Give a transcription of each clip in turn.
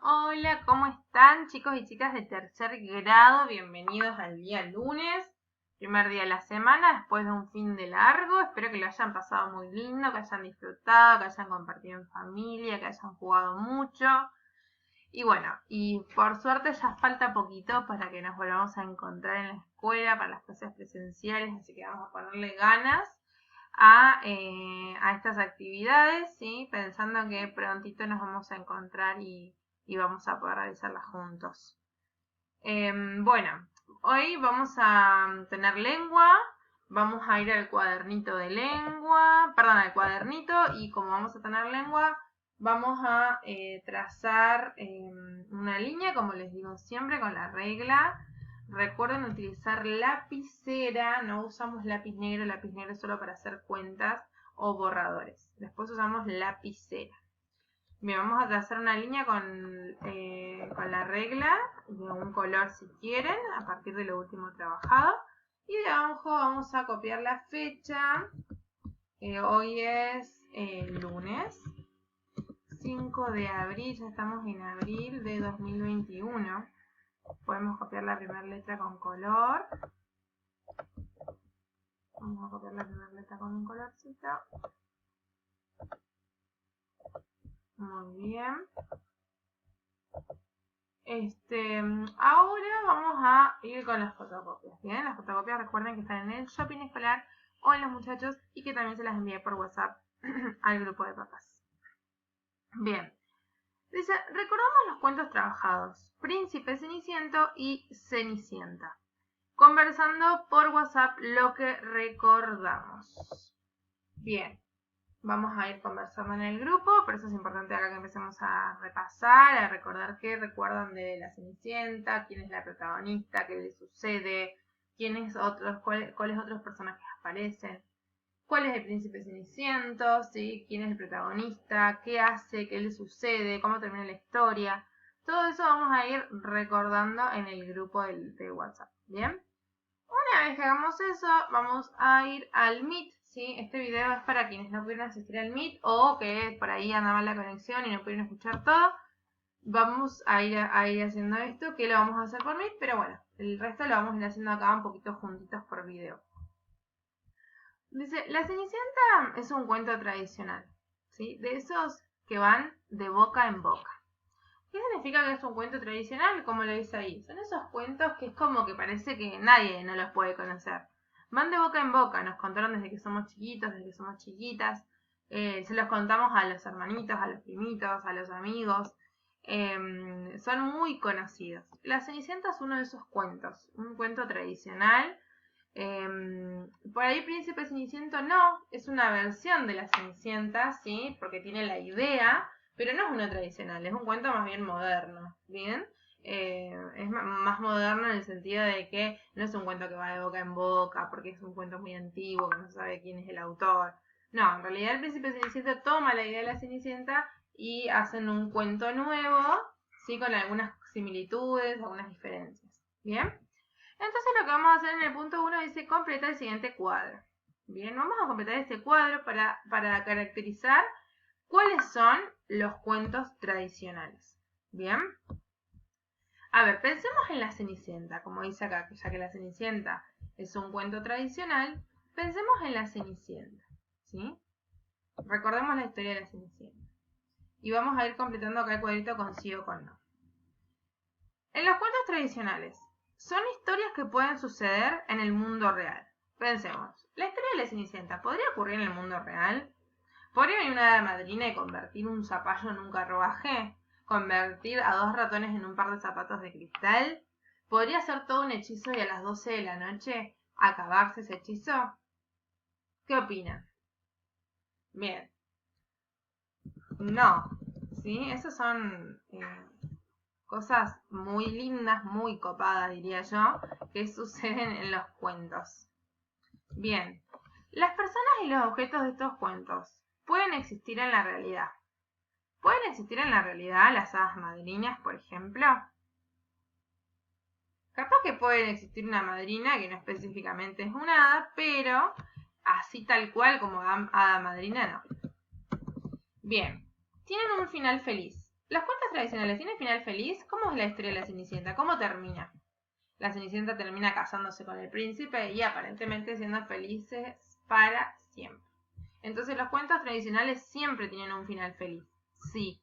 Hola, ¿cómo están chicos y chicas de tercer grado? Bienvenidos al día lunes, primer día de la semana, después de un fin de largo. Espero que lo hayan pasado muy lindo, que hayan disfrutado, que hayan compartido en familia, que hayan jugado mucho. Y bueno, y por suerte ya falta poquito para que nos volvamos a encontrar en la escuela para las clases presenciales, así que vamos a ponerle ganas a estas actividades, ¿sí? Pensando que prontito nos vamos a encontrar y vamos a poder realizarlas juntos. Bueno, hoy vamos a tener lengua, vamos a ir al cuadernito de lengua, perdón, al cuadernito, y como vamos a tener lengua, vamos a trazar una línea, como les digo siempre, con la regla. Recuerden utilizar lapicera, no usamos lápiz negro solo para hacer cuentas o borradores. Después usamos lapicera. Bien, vamos a trazar una línea con la regla de un color si quieren, a partir de lo último trabajado. Y de abajo vamos a copiar la fecha. Hoy es lunes 5 de abril, ya estamos en abril de 2021. Podemos copiar la primera letra con color. Vamos a copiar la primera letra con un colorcito. Muy bien. Ahora vamos a ir con las fotocopias. Bien, las fotocopias recuerden que están en el shopping escolar o en los muchachos y que también se las envié por WhatsApp al grupo de papás. Bien, dice, recordamos los cuentos trabajados, Príncipe Ceniciento y Cenicienta, conversando por WhatsApp lo que recordamos. Bien, vamos a ir conversando en el grupo, por eso es importante acá que empecemos a repasar, a recordar qué recuerdan de la Cenicienta, quién es la protagonista, qué le sucede, cuáles otros personajes aparecen, cuál es el príncipe Ceniciento, ¿sí? Quién es el protagonista, qué hace, qué le sucede, cómo termina la historia. Todo eso vamos a ir recordando en el grupo de WhatsApp, ¿bien? Una vez que hagamos eso, vamos a ir al Meet, ¿sí? Este video es para quienes no pudieron asistir al Meet o que por ahí andaba la conexión y no pudieron escuchar todo. Vamos a ir haciendo esto, que lo vamos a hacer por Meet, pero bueno, el resto lo vamos a ir haciendo acá un poquito juntitos por video. Dice, La Cenicienta es un cuento tradicional, ¿sí? De esos que van de boca en boca. ¿Qué significa que es un cuento tradicional? Como lo dice ahí. Son esos cuentos que es como que parece que nadie no los puede conocer. Van de boca en boca, nos contaron desde que somos chiquitos, desde que somos chiquitas. Se los contamos a los hermanitos, a los primitos, a los amigos. Son muy conocidos. La Cenicienta es uno de esos cuentos, un cuento tradicional. Por ahí Príncipe Ceniciento no, es una versión de la Cenicienta, ¿sí? Porque tiene la idea, pero no es uno tradicional, es un cuento más bien moderno, ¿bien? Es más moderno en el sentido de que no es un cuento que va de boca en boca, porque es un cuento muy antiguo, que no se sabe quién es el autor. No, en realidad el Príncipe Ceniciento toma la idea de la Cenicienta y hacen un cuento nuevo, ¿sí? Con algunas similitudes, algunas diferencias, ¿bien? Entonces lo que vamos a hacer en el punto 1 dice completa el siguiente cuadro. Bien, vamos a completar este cuadro para caracterizar cuáles son los cuentos tradicionales. Bien. A ver, pensemos en la Cenicienta, como dice acá, ya que la Cenicienta es un cuento tradicional, pensemos en la Cenicienta, ¿sí? Recordemos la historia de la Cenicienta. Y vamos a ir completando acá el cuadrito con sí o con no. En los cuentos tradicionales, son historias que pueden suceder en el mundo real. Pensemos, la historia de la Cenicienta, ¿podría ocurrir en el mundo real? ¿Podría venir una hada madrina y convertir un zapallo en un carruaje? ¿Convertir a dos ratones en un par de zapatos de cristal? ¿Podría ser todo un hechizo y a las 12 de la noche acabarse ese hechizo? ¿Qué opinan? Bien. No. ¿Sí? Esas son cosas muy lindas, muy copadas, diría yo, que suceden en los cuentos. Bien, las personas y los objetos de estos cuentos pueden existir en la realidad. ¿Pueden existir en la realidad las hadas madrinas, por ejemplo? Capaz que puede existir una madrina que no específicamente es una hada, pero así tal cual como hada madrina no. Bien, tienen un final feliz. ¿Los cuentos tradicionales tienen final feliz? ¿Cómo es la historia de la Cenicienta? ¿Cómo termina? La Cenicienta termina casándose con el príncipe y aparentemente siendo felices para siempre. Entonces los cuentos tradicionales siempre tienen un final feliz. Sí.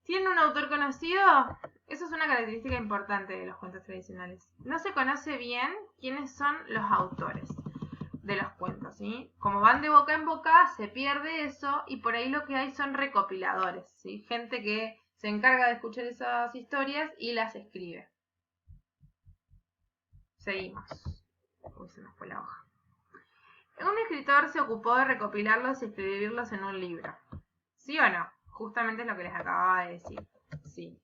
¿Tienen un autor conocido? Eso es una característica importante de los cuentos tradicionales. No se conoce bien quiénes son los autores de los cuentos, ¿sí? Como van de boca en boca, se pierde eso y por ahí lo que hay son recopiladores, ¿sí? Gente que se encarga de escuchar esas historias y las escribe. Seguimos. Uy, se nos fue la hoja. Un escritor se ocupó de recopilarlos y escribirlos en un libro. ¿Sí o no? Justamente es lo que les acababa de decir. Sí.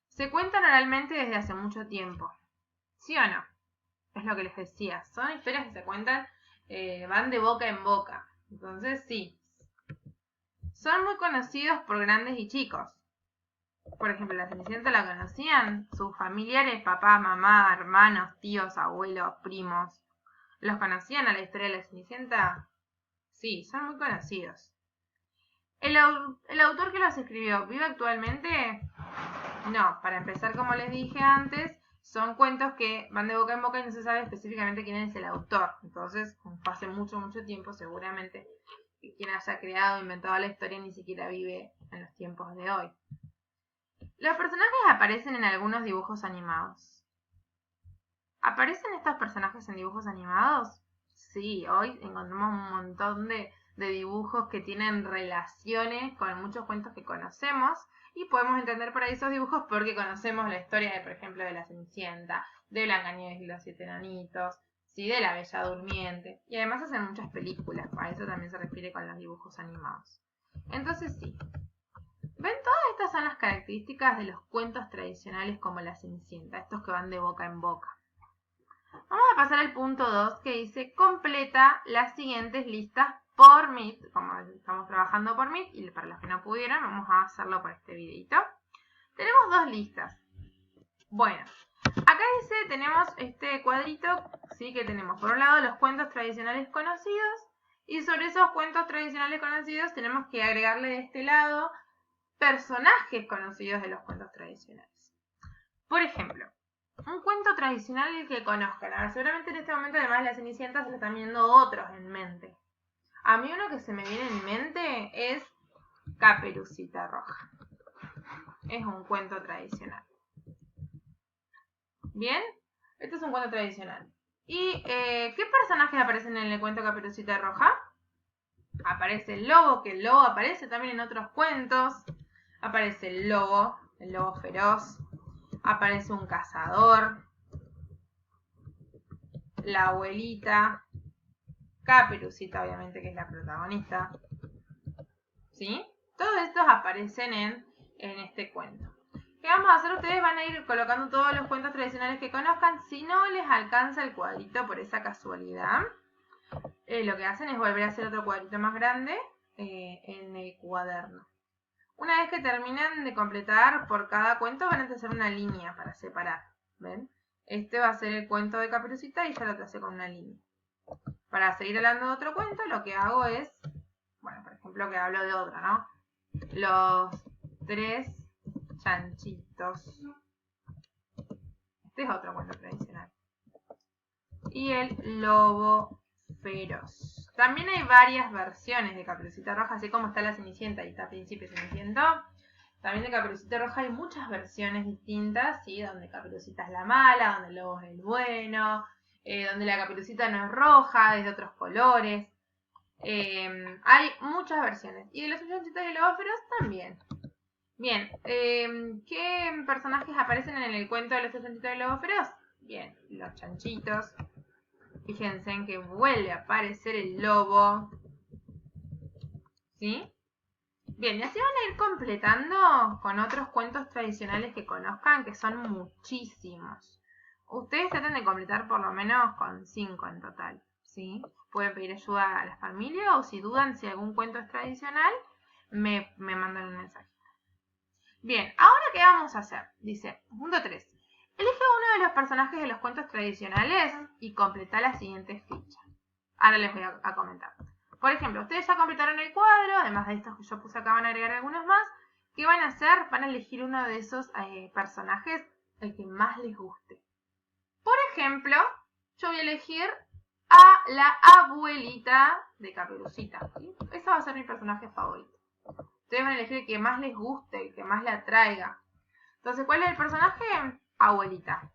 Se cuentan oralmente desde hace mucho tiempo. ¿Sí o no? Es lo que les decía. Son historias que se cuentan, van de boca en boca. Entonces, sí. Son muy conocidos por grandes y chicos. Por ejemplo, la Cenicienta la conocían sus familiares, papá, mamá, hermanos, tíos, abuelos, primos. ¿Los conocían a la historia de la Cenicienta? Sí, son muy conocidos. ¿El autor que los escribió vive actualmente? No, para empezar, como les dije antes, son cuentos que van de boca en boca y no se sabe específicamente quién es el autor. Entonces, hace mucho tiempo, seguramente quien haya creado o inventado la historia ni siquiera vive en los tiempos de hoy. Los personajes aparecen en algunos dibujos animados. ¿Aparecen estos personajes en dibujos animados? Sí, hoy encontramos un montón de dibujos que tienen relaciones con muchos cuentos que conocemos y podemos entender por ahí esos dibujos porque conocemos la historia de, por ejemplo, de la Cenicienta, de Blancanieves y los 7 enanitos, ¿sí? De la Bella Durmiente. Y además hacen muchas películas, a eso también se refiere con los dibujos animados. Entonces sí. ¿Ven? Todas estas son las características de los cuentos tradicionales como la Cenicienta, estos que van de boca en boca. Vamos a pasar al punto 2 que dice completa las siguientes listas por Meet. Como estamos trabajando por Meet y para los que no pudieron, vamos a hacerlo por este videito. Tenemos dos listas. Bueno, acá dice, tenemos este cuadrito, sí, que tenemos por un lado los cuentos tradicionales conocidos y sobre esos cuentos tradicionales conocidos tenemos que agregarle de este lado personajes conocidos de los cuentos tradicionales. Por ejemplo, un cuento tradicional que conozcan. A ver, seguramente en este momento, además de la Cenicienta, se le están viendo otros en mente. A mí uno que se me viene en mente es Caperucita Roja. Es un cuento tradicional. ¿Bien? Este es un cuento tradicional. ¿Y qué personajes aparecen en el cuento Caperucita Roja? Aparece el lobo, que el lobo aparece también en otros cuentos. Aparece el lobo feroz. Aparece un cazador. La abuelita. Caperucita, obviamente, que es la protagonista. ¿Sí? Todos estos aparecen en este cuento. ¿Qué vamos a hacer? Ustedes van a ir colocando todos los cuentos tradicionales que conozcan. Si no les alcanza el cuadrito por esa casualidad, lo que hacen es volver a hacer otro cuadrito más grande en el cuaderno. Una vez que terminen de completar por cada cuento, van a hacer una línea para separar. ¿Ven? Este va a ser el cuento de Caperucita y ya lo tracé con una línea. Para seguir hablando de otro cuento, lo que hago es, bueno, por ejemplo, que hablo de otro, ¿no? Los 3 chanchitos. Este es otro cuento tradicional. Y el lobo feroz. También hay varias versiones de Caperucita Roja, así como está la Cenicienta y está Príncipe Ceniciento. También de Caperucita Roja hay muchas versiones distintas, ¿sí? Donde Caperucita es la mala, donde el lobo es el bueno, donde la Caperucita no es roja, es de otros colores. Hay muchas versiones. Y de los chanchitos y el lobo feroz también. Bien, ¿qué personajes aparecen en el cuento de los chanchitos y el lobo feroz? Bien, los chanchitos. Fíjense en que vuelve a aparecer el lobo. ¿Sí? Bien, y así van a ir completando con otros cuentos tradicionales que conozcan, que son muchísimos. Ustedes traten de completar por lo menos con 5 en total, ¿sí? Pueden pedir ayuda a la familia o si dudan si algún cuento es tradicional, me mandan un mensaje. Bien, ¿ahora qué vamos a hacer? Dice, punto 3. Elige uno de los personajes de los cuentos tradicionales y completa la siguiente ficha. Ahora les voy a comentar. Por ejemplo, ustedes ya completaron el cuadro, además de estos que yo puse acá van a agregar algunos más. ¿Qué van a hacer? Van a elegir uno de esos personajes, el que más les guste. Por ejemplo, yo voy a elegir a la abuelita de Caperucita, ¿sí? Esa va a ser mi personaje favorito. Ustedes van a elegir el que más les guste, el que más le atraiga. Entonces, ¿cuál es el personaje? Abuelita.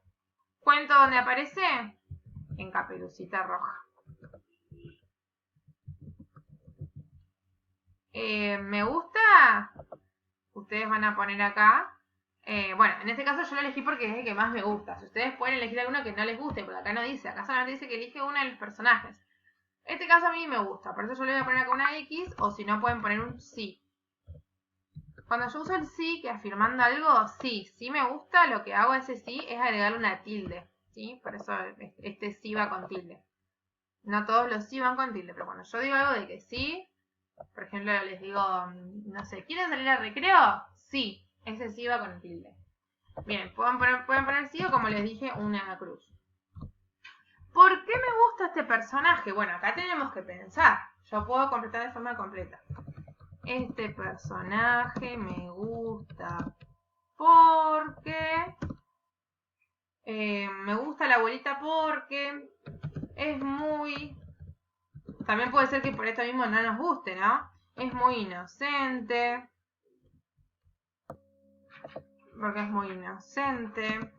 ¿Cuento dónde aparece? En Caperucita Roja. ¿Me gusta? Ustedes van a poner acá. Bueno, en este caso yo lo elegí porque es el que más me gusta. Si ustedes pueden elegir alguno que no les guste, porque acá no dice, acá solamente dice que elige uno de los personajes. En este caso a mí me gusta, por eso yo le voy a poner acá una X, o si no pueden poner un sí. Cuando yo uso el sí, que afirmando algo, sí me gusta, lo que hago a ese sí es agregarle una tilde, ¿sí? Por eso este sí va con tilde. No todos los sí van con tilde, pero cuando yo digo algo de que sí, por ejemplo les digo, no sé, ¿quieren salir al recreo? Sí, ese sí va con tilde. Bien, pueden poner sí o como les dije, una cruz. ¿Por qué me gusta este personaje? Bueno, acá tenemos que pensar. Yo puedo completar de forma completa. Este personaje me gusta porque... me gusta la abuelita porque es muy... También puede ser que por esto mismo no nos guste, ¿no? Es muy inocente. Porque es muy inocente.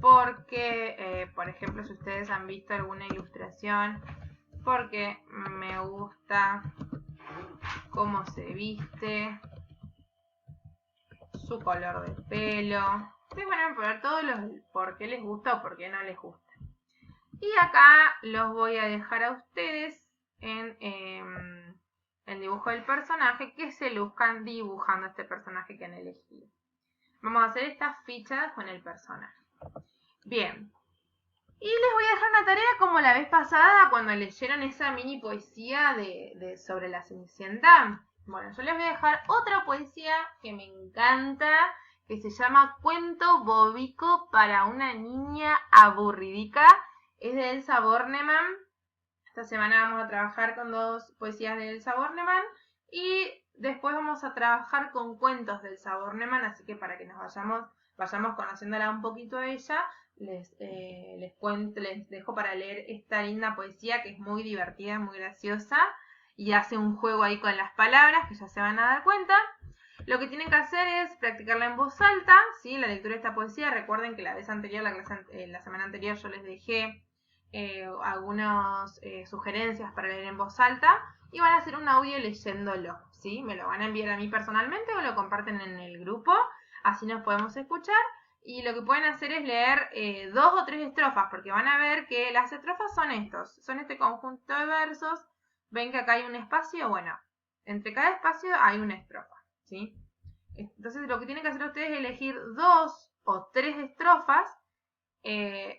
Porque, por ejemplo, si ustedes han visto alguna ilustración, porque me gusta cómo se viste, su color de pelo. Ustedes van a poner todos los por qué les gusta o por qué no les gusta. Y acá los voy a dejar a ustedes en el dibujo del personaje, que se luzcan dibujando este personaje que han elegido. Vamos a hacer estas fichas con el personaje. Bien. Y les voy a dejar una tarea como la vez pasada cuando leyeron esa mini poesía sobre la Cenicienta. Bueno, yo les voy a dejar otra poesía que me encanta, que se llama Cuento bobico para una niña aburridica. Es de Elsa Bornemann. Esta semana vamos a trabajar con 2 poesías de Elsa Bornemann y después vamos a trabajar con cuentos de Elsa Bornemann, así que para que nos vayamos conociéndola un poquito a ella, les dejo para leer esta linda poesía que es muy divertida, muy graciosa y hace un juego ahí con las palabras que ya se van a dar cuenta. Lo que tienen que hacer es practicarla en voz alta, ¿sí? La lectura de esta poesía. Recuerden que la vez anterior, la semana anterior, yo les dejé algunas sugerencias para leer en voz alta y van a hacer un audio leyéndolo, ¿sí? Me lo van a enviar a mí personalmente o lo comparten en el grupo, así nos podemos escuchar. Y lo que pueden hacer es leer 2 o 3 estrofas, porque van a ver que las estrofas son este conjunto de versos. Ven que acá hay un espacio, bueno, entre cada espacio hay una estrofa, ¿sí? Entonces lo que tienen que hacer ustedes es elegir 2 o 3 estrofas.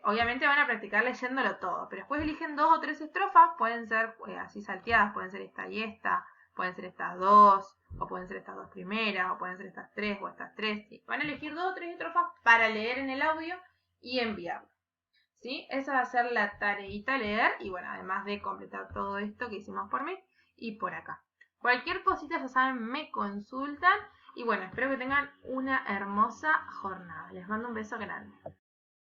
Obviamente van a practicar leyéndolo todo, pero después eligen 2 o 3 estrofas, pueden ser así salteadas, pueden ser esta y esta, pueden ser estas 2, o pueden ser estas 2 primeras, o pueden ser estas 3 o estas 3. ¿Sí? Van a elegir 2 o 3 estrofas para leer en el audio y enviarlo. ¿Sí? Esa va a ser la tareita a leer, y bueno, además de completar todo esto que hicimos por mí y por acá. Cualquier cosita, ya saben, me consultan. Y bueno, espero que tengan una hermosa jornada. Les mando un beso grande.